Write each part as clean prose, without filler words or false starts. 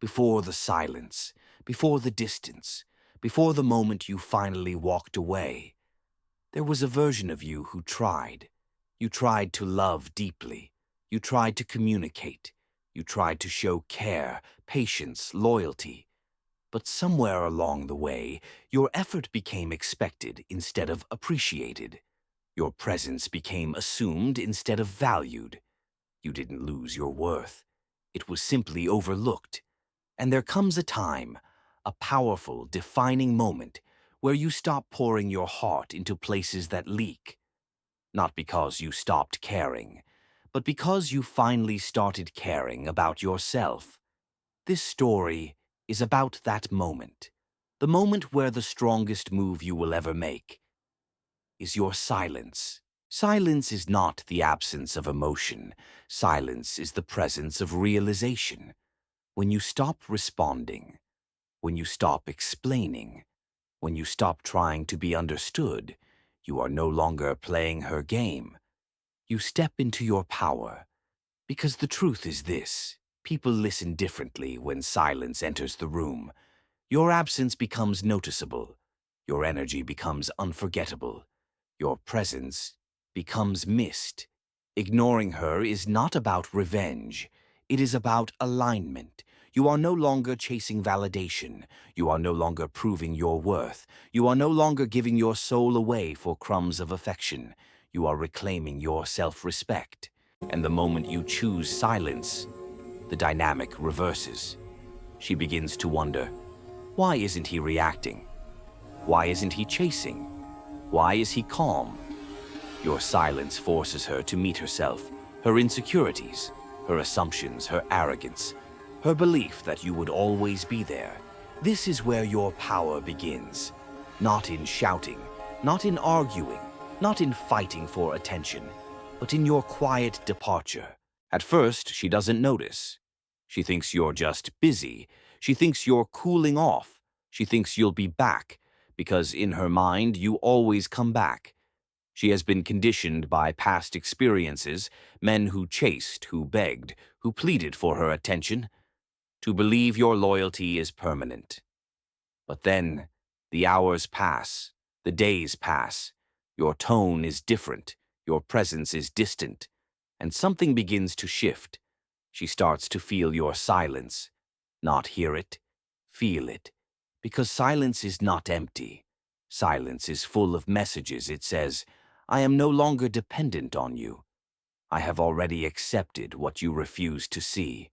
before the silence, before the distance, before the moment you finally walked away. There was a version of you who tried. You tried to love deeply. You tried to communicate. You tried to show care, patience, loyalty. But somewhere along the way, your effort became expected instead of appreciated. Your presence became assumed instead of valued. You didn't lose your worth. It was simply overlooked. And there comes a time, a powerful, defining moment, where you stop pouring your heart into places that leak. Not because you stopped caring, but because you finally started caring about yourself. This story is about that moment, the moment where the strongest move you will ever make is your silence. Silence is not the absence of emotion. Silence is the presence of realization. When you stop responding, when you stop explaining, when you stop trying to be understood, you are no longer playing her game. You step into your power. Because the truth is this: people listen differently when silence enters the room. Your absence becomes noticeable. Your energy becomes unforgettable. Your presence becomes missed. Ignoring her is not about revenge. It is about alignment. You are no longer chasing validation. You are no longer proving your worth. You are no longer giving your soul away for crumbs of affection. You are reclaiming your self-respect. And the moment you choose silence, the dynamic reverses. She begins to wonder, why isn't he reacting? Why isn't he chasing? Why is he calm? Your silence forces her to meet herself, her insecurities, her assumptions, her arrogance, her belief that you would always be there. This is where your power begins. Not in shouting, not in arguing, not in fighting for attention, but in your quiet departure. At first, she doesn't notice. She thinks you're just busy. She thinks you're cooling off. She thinks you'll be back, because in her mind, you always come back. She has been conditioned by past experiences, men who chased, who begged, who pleaded for her attention, to believe your loyalty is permanent. But then, the hours pass, the days pass, your tone is different, your presence is distant, and something begins to shift. She starts to feel your silence. Not hear it, feel it. Because silence is not empty. Silence is full of messages. It says, I am no longer dependent on you. I have already accepted what you refuse to see.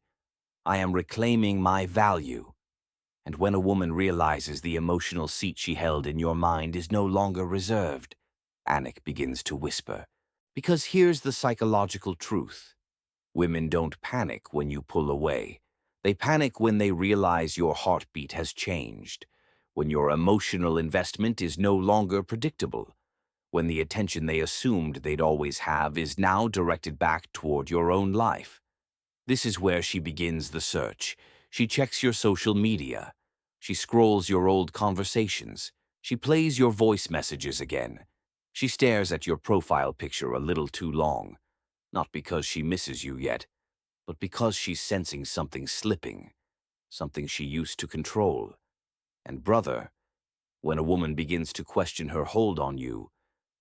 I am reclaiming my value. And when a woman realizes the emotional seat she held in your mind is no longer reserved, Anik begins to whisper. Because here's the psychological truth. Women don't panic when you pull away. They panic when they realize your heartbeat has changed, when your emotional investment is no longer predictable, when the attention they assumed they'd always have is now directed back toward your own life. This is where she begins the search. She checks your social media. She scrolls your old conversations. She plays your voice messages again. She stares at your profile picture a little too long, not because she misses you yet, but because she's sensing something slipping, something she used to control. And brother, when a woman begins to question her hold on you,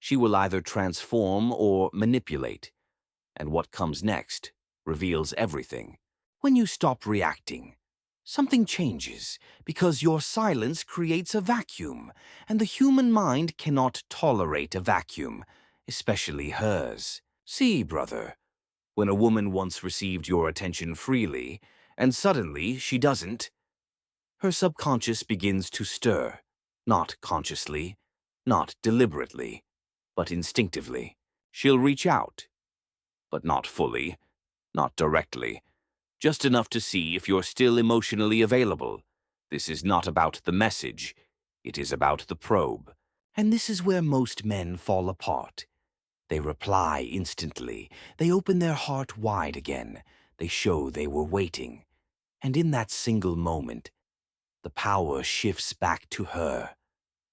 she will either transform or manipulate, and what comes next reveals everything. When you stop reacting, something changes, because your silence creates a vacuum, and the human mind cannot tolerate a vacuum, especially hers. See, brother, when a woman once received your attention freely, and suddenly she doesn't, her subconscious begins to stir, not consciously, not deliberately, but instinctively. She'll reach out, but not fully, not directly, just enough to see if you're still emotionally available. This is not about the message, it is about the probe. And this is where most men fall apart. They reply instantly. They open their heart wide again. They show they were waiting. And in that single moment, the power shifts back to her.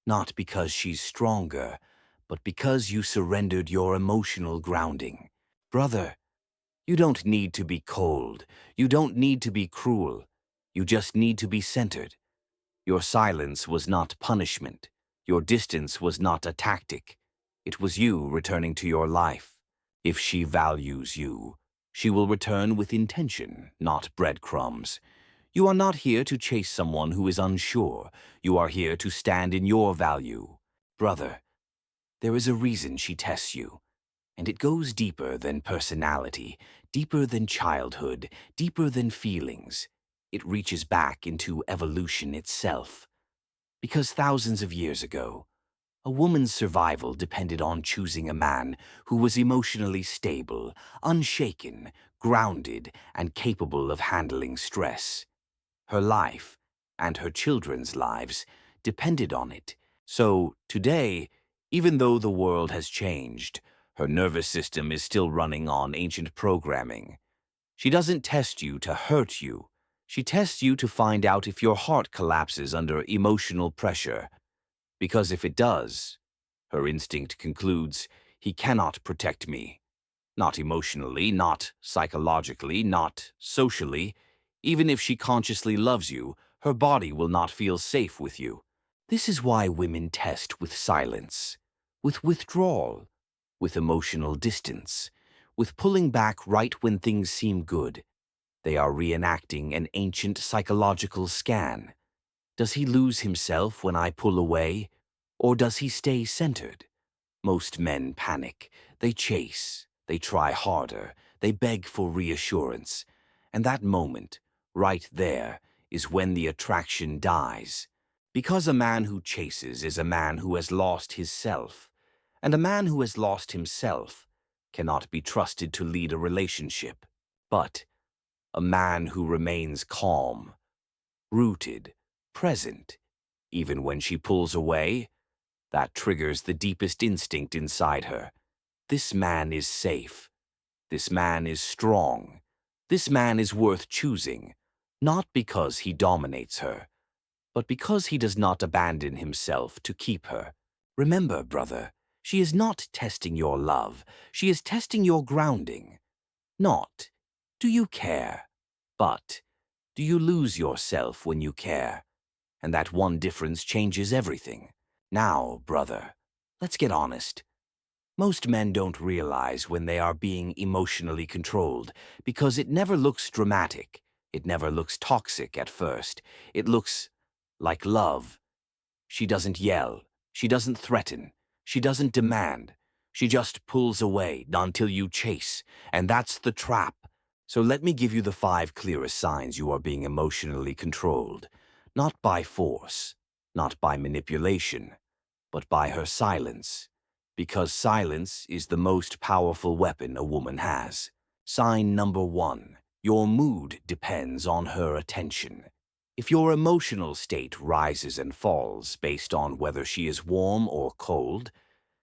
Not because she's stronger, but because you surrendered your emotional grounding. Brother, you don't need to be cold. You don't need to be cruel. You just need to be centered. Your silence was not punishment. Your distance was not a tactic. It was you returning to your life. If she values you, she will return with intention, not breadcrumbs. You are not here to chase someone who is unsure. You are here to stand in your value. Brother, there is a reason she tests you, and it goes deeper than personality, deeper than childhood, deeper than feelings. It reaches back into evolution itself. Because thousands of years ago, a woman's survival depended on choosing a man who was emotionally stable, unshaken, grounded, and capable of handling stress. Her life, and her children's lives, depended on it. So, today, even though the world has changed, her nervous system is still running on ancient programming. She doesn't test you to hurt you. She tests you to find out if your heart collapses under emotional pressure. Because if it does, her instinct concludes, he cannot protect me. Not emotionally, not psychologically, not socially. Even if she consciously loves you, her body will not feel safe with you. This is why women test with silence, with withdrawal, with emotional distance, with pulling back right when things seem good. They are reenacting an ancient psychological scan. Does he lose himself when I pull away, or does he stay centered? Most men panic. They chase. They try harder. They beg for reassurance. And that moment, right there, is when the attraction dies. Because a man who chases is a man who has lost his self. And a man who has lost himself cannot be trusted to lead a relationship. But a man who remains calm, rooted, present, even when she pulls away, that triggers the deepest instinct inside her. This man is safe. This man is strong. This man is worth choosing, not because he dominates her, but because he does not abandon himself to keep her. Remember, brother, she is not testing your love. She is testing your grounding. Not, do you care? But, do you lose yourself when you care? And that one difference changes everything. Now, brother, let's get honest. Most men don't realize when they are being emotionally controlled because it never looks dramatic. It never looks toxic at first. It looks like love. She doesn't yell. She doesn't threaten. She doesn't demand. She just pulls away until you chase, and that's the trap. So let me give you the 5 clearest signs you are being emotionally controlled. Not by force, not by manipulation, but by her silence. Because silence is the most powerful weapon a woman has. Sign number 1. Your mood depends on her attention. If your emotional state rises and falls based on whether she is warm or cold,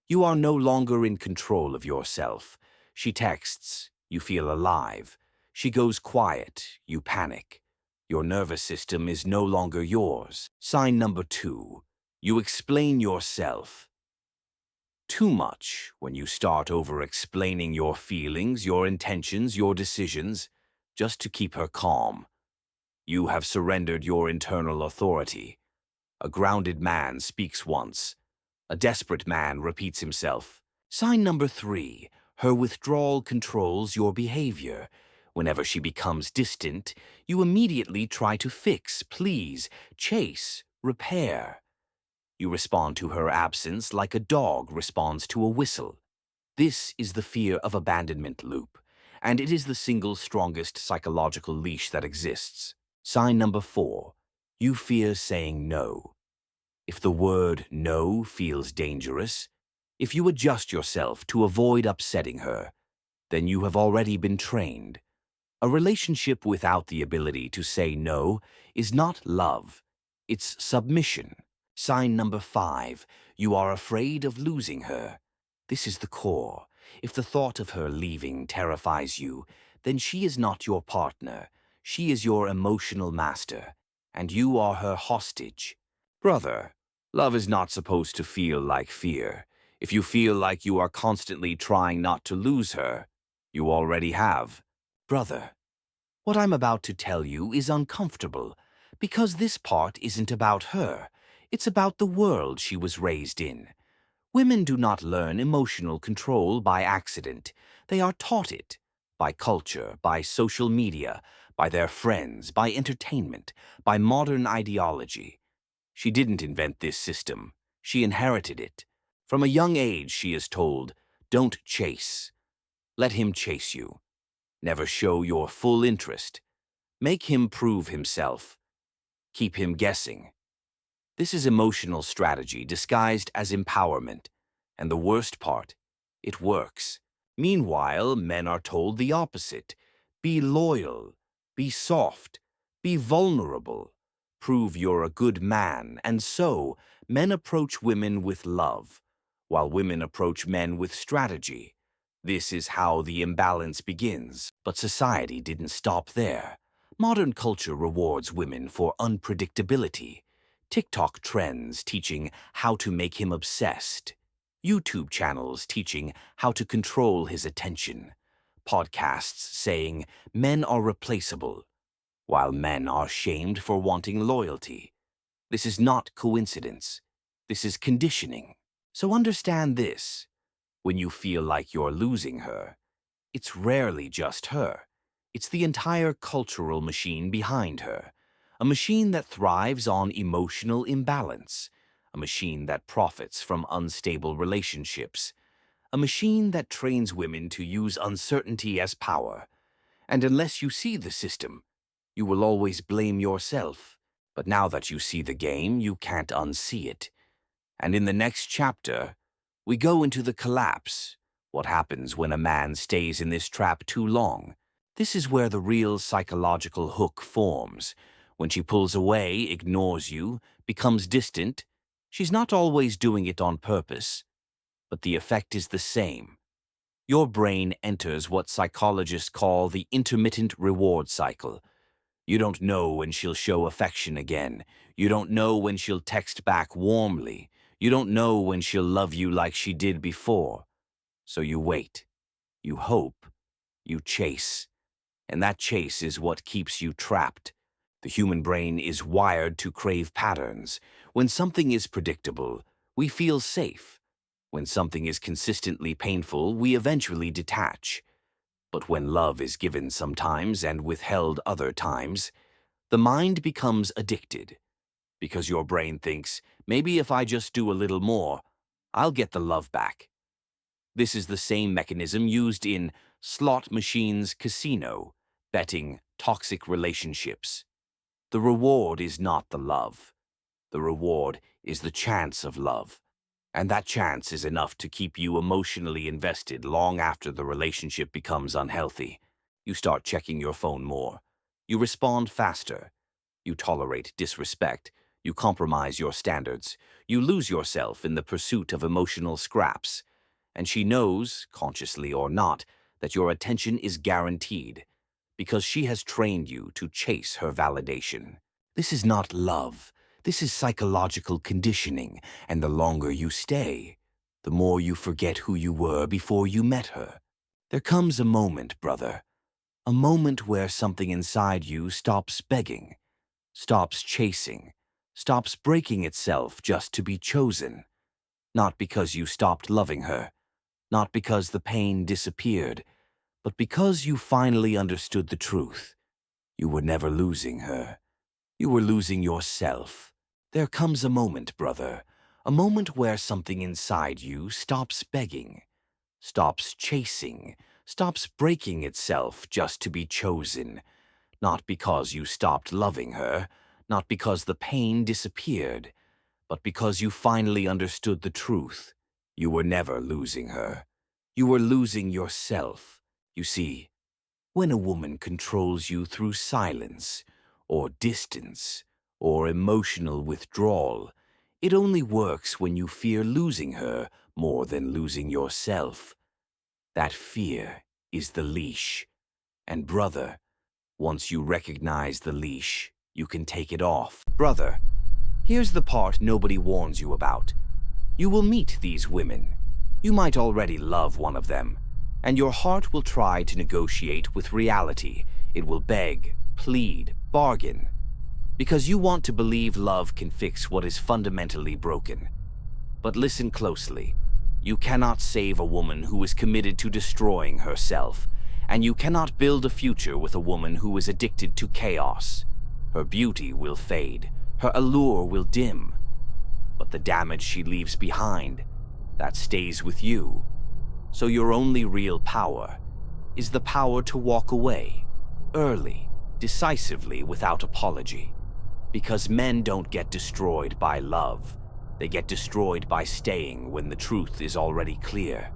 you are no longer in control of yourself. She texts, you feel alive. She goes quiet, you panic. Your nervous system is no longer yours. Sign number 2. You explain yourself too much when you start over-explaining your feelings, your intentions, your decisions, just to keep her calm. You have surrendered your internal authority. A grounded man speaks once. A desperate man repeats himself. Sign number 3. Her withdrawal controls your behavior. Whenever she becomes distant, you immediately try to fix, please, chase, repair. You respond to her absence like a dog responds to a whistle. This is the fear of abandonment loop, and it is the single strongest psychological leash that exists. Sign number 4. You fear saying no. If the word no feels dangerous, if you adjust yourself to avoid upsetting her, then you have already been trained. A relationship without the ability to say no is not love, it's submission. Sign number 5. You are afraid of losing her. This is the core. If the thought of her leaving terrifies you, then she is not your partner. She is your emotional master, and you are her hostage. Brother, love is not supposed to feel like fear. If you feel like you are constantly trying not to lose her, you already have. Brother, what I'm about to tell you is uncomfortable, Because this part isn't about her. It's about the world she was raised in. Women do not learn emotional control by accident. They are taught it by culture, by social media, by their friends, by entertainment, by modern ideology. She didn't invent this system. She inherited it. From a young age, she is told, don't chase. Let him chase you. Never show your full interest. Make him prove himself. Keep him guessing. This is emotional strategy disguised as empowerment. And the worst part, it works. Meanwhile, men are told the opposite. Be loyal. Be soft. Be vulnerable. Prove you're a good man. And so, men approach women with love, while women approach men with strategy. This is how the imbalance begins. But society didn't stop there. Modern culture rewards women for unpredictability. TikTok trends teaching how to make him obsessed. YouTube channels teaching how to control his attention. Podcasts saying men are replaceable, while men are shamed for wanting loyalty. This is not coincidence. This is conditioning. So understand this. When you feel like you're losing her, it's rarely just her. It's the entire cultural machine behind her. A machine that thrives on emotional imbalance. A machine that profits from unstable relationships. A machine that trains women to use uncertainty as power. And unless you see the system, you will always blame yourself. But now that you see the game, you can't unsee it. And in the next chapter, we go into the collapse. What happens when a man stays in this trap too long? This is where the real psychological hook forms. When she pulls away, ignores you, becomes distant, she's not always doing it on purpose, but the effect is the same. Your brain enters what psychologists call the intermittent reward cycle. You don't know when she'll show affection again. You don't know when she'll text back warmly. You don't know when she'll love you like she did before. So you wait. You hope. You chase. And that chase is what keeps you trapped. The human brain is wired to crave patterns. When something is predictable, we feel safe. When something is consistently painful, we eventually detach. But when love is given sometimes and withheld other times, the mind becomes addicted. Because your brain thinks, maybe if I just do a little more, I'll get the love back. This is the same mechanism used in slot machines, casino, betting, toxic relationships. The reward is not the love. The reward is the chance of love. And that chance is enough to keep you emotionally invested long after the relationship becomes unhealthy. You start checking your phone more. You respond faster. You tolerate disrespect. You compromise your standards. You lose yourself in the pursuit of emotional scraps. And she knows, consciously or not, that your attention is guaranteed, because she has trained you to chase her validation. This is not love. This is psychological conditioning, and the longer you stay, the more you forget who you were before you met her. There comes a moment, brother, a moment where something inside you stops begging, stops chasing, stops breaking itself just to be chosen. Not because you stopped loving her, not because the pain disappeared, but because you finally understood the truth. You were never losing her. You were losing yourself. There comes a moment, brother, a moment where something inside you stops begging, stops chasing, stops breaking itself just to be chosen. Not because you stopped loving her, not because the pain disappeared, but because you finally understood the truth. You were never losing her. You were losing yourself. You see, when a woman controls you through silence, or distance, or emotional withdrawal, it only works when you fear losing her more than losing yourself. That fear is the leash. And brother, once you recognize the leash, you can take it off. Brother, here's the part nobody warns you about. You will meet these women. You might already love one of them, and your heart will try to negotiate with reality. It will beg, plead, bargain. Because you want to believe love can fix what is fundamentally broken. But listen closely. You cannot save a woman who is committed to destroying herself, and you cannot build a future with a woman who is addicted to chaos. Her beauty will fade, her allure will dim, but the damage she leaves behind, that stays with you. So your only real power is the power to walk away, early, decisively, without apology. Because men don't get destroyed by love. They get destroyed by staying when the truth is already clear.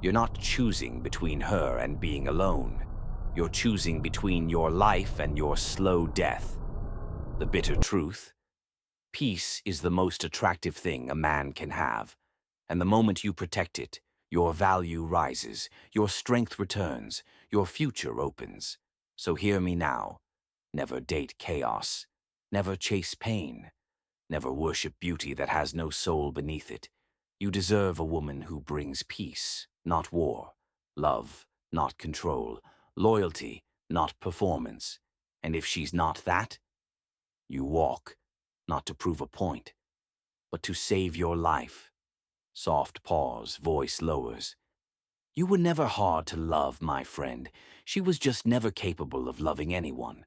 You're not choosing between her and being alone. You're choosing between your life and your slow death. The bitter truth: peace is the most attractive thing a man can have, and the moment you protect it, your value rises, your strength returns, your future opens. So hear me now. Never date chaos. Never chase pain. Never worship beauty that has no soul beneath it. You deserve a woman who brings peace, not war, love, not control, loyalty, not performance. And if she's not that, you walk, not to prove a point, but to save your life. Soft pause, voice lowers. You were never hard to love, my friend. She was just never capable of loving anyone.